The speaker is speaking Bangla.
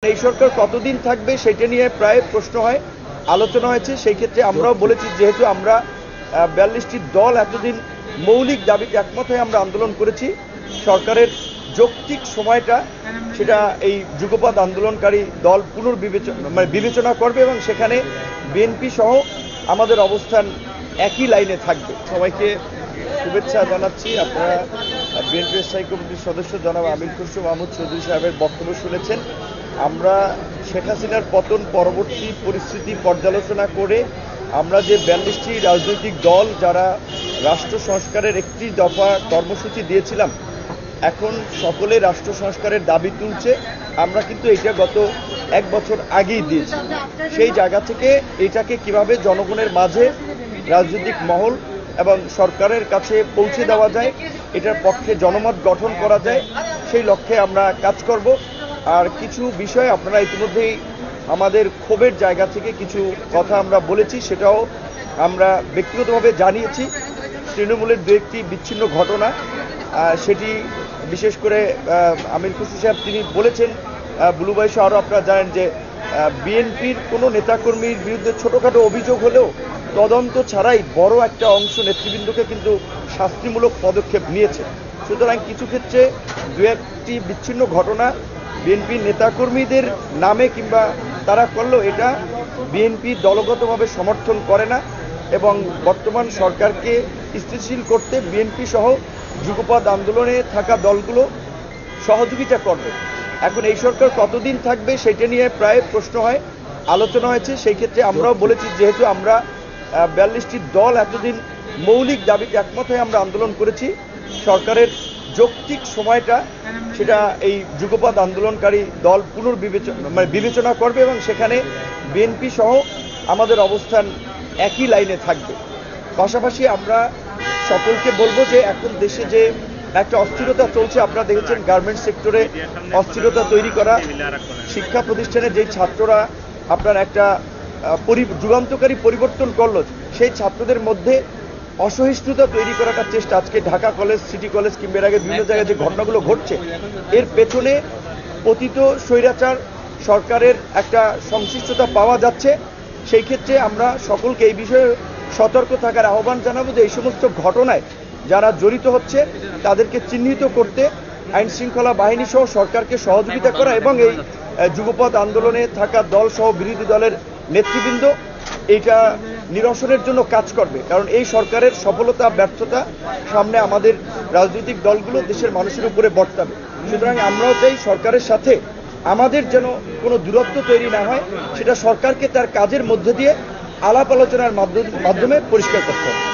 এই সরকার কতদিন থাকবে সেটা নিয়ে প্রায় প্রশ্ন হয়, আলোচনা হয়েছে। সেই ক্ষেত্রে আমরাও বলেছি, যেহেতু আমরা ৪২টি দল এতদিন মৌলিক দাবিতে একমত হয়ে আমরা আন্দোলন করেছি, সরকারের যৌক্তিক সময়টা সেটা এই যুগপৎ আন্দোলনকারী দল বিবেচনা করবে এবং সেখানে বিএনপি সহ আমাদের অবস্থান একই লাইনে থাকবে। সবাইকে শুভেচ্ছা জানাচ্ছি। আপনারা বিএনপি স্থায়ী কমিটির সদস্য জনাব আমির খসরু মাহমুদ চৌধুরী সাহেবের বক্তব্য শুনেছেন। আমরা শেখ হাসিনার পতন পরবর্তী পরিস্থিতি পর্যালোচনা করে আমরা যে ৪২টি রাজনৈতিক দল যারা রাষ্ট্র সংস্কারের একটি দফা কর্মসূচি দিয়েছিলাম, এখন সকলে রাষ্ট্র সংস্কারের দাবি তুলছে। আমরা কিন্তু এটা গত ১ বছর আগেই দিয়েছি। সেই জায়গা থেকে এটাকে কিভাবে জনগণের মাঝে রাজনৈতিক মহল এবং সরকারের কাছে পৌঁছে দেওয়া যায়, এটার পক্ষে জনমত গঠন করা যায়, সেই লক্ষ্যে আমরা কাজ করব। আর কিছু বিষয় আপনারা ইতিমধ্যেই আমাদের ক্ষোভের জায়গা থেকে কিছু কথা আমরা বলেছি, সেটাও আমরা ব্যক্তিগতভাবে জানিয়েছি। তৃণমূলের দু একটি বিচ্ছিন্ন ঘটনা, সেটি বিশেষ করে আমির খসরু সাহেব তিনি বলেছেন, বুলু ভাই সহ আরও আপনারা জানেন যে বিএনপির কোনো নেতাকর্মীর বিরুদ্ধে ছোটোখাটো অভিযোগ হলেও তদন্ত ছাড়াই বড় একটা অংশ নেতৃবৃন্দকে কিন্তু শাস্তিমূলক পদক্ষেপ নিয়েছে। সুতরাং কিছু ক্ষেত্রে দু একটি বিচ্ছিন্ন ঘটনা বিএনপির নেতাকর্মীদের নামে কিংবা তারা করলেও এটা বিএনপি দলগতভাবে সমর্থন করে না এবং বর্তমান সরকারকে স্থিতিশীল করতে বিএনপি সহ যুগপৎ আন্দোলনে থাকা দলগুলো সহযোগিতা করবে। এখন এই সরকার কতদিন থাকবে সেটা নিয়ে প্রায় প্রশ্ন হয়, আলোচনা হয়েছে। সেই ক্ষেত্রে আমরাও বলেছি, যেহেতু আমরা ৪২টি দল এতদিন মৌলিক দাবিতে একমত হয়ে আমরা আন্দোলন করেছি, সরকারের যৌক্তিক সময়টা সেটা এই যুগপৎ আন্দোলনকারী দল বিবেচনা করবে এবং সেখানে বিএনপি সহ আমাদের অবস্থান একই লাইনে থাকবে। পাশাপাশি আমরা সকলকে বলবো যে এখন দেশে যে একটা অস্থিরতা চলছে, আপনারা দেখেছেন গার্মেন্টস সেক্টরে অস্থিরতা তৈরি করা, শিক্ষা প্রতিষ্ঠানে যেই ছাত্ররা আপনার একটা যুগান্তকারী পরিবর্তন করলো, সেই ছাত্রদের মধ্যে অসহিষ্ণুতা তৈরি করার চেষ্টা আজকে ঢাকা কলেজ, সিটি কলেজ কিংবা এর আগে বিভিন্ন জায়গায় যে ঘটনাগুলো ঘটছে, এর পেছনে পতিত স্বৈরাচার সরকারের একটা সংশ্লিষ্টতা পাওয়া যাচ্ছে। সেই ক্ষেত্রে আমরা সকলকে এই বিষয়ে সতর্ক থাকার আহ্বান জানাবো যে এই সমস্ত ঘটনায় যারা জড়িত হচ্ছে তাদেরকে চিহ্নিত করতে আইন শৃঙ্খলা বাহিনী সহ সরকারকে সহযোগিতা করা এবং এই যুগপৎ আন্দোলনে থাকা দল সহ বিরোধী দলের নেতৃবৃন্দ এইটা নিরসনের জন্য কাজ করবে। কারণ এই সরকারের সফলতা ব্যর্থতা সামনে আমাদের রাজনৈতিক দলগুলো দেশের মানুষের উপরে বর্তাবে। সুতরাং আমরাও চাই সরকারের সাথে আমাদের যেন কোনো দূরত্ব তৈরি না হয়, সেটা সরকারকে তার কাজের মধ্যে দিয়ে আলাপ আলোচনার মাধ্যমে পরিষ্কার করতে হবে।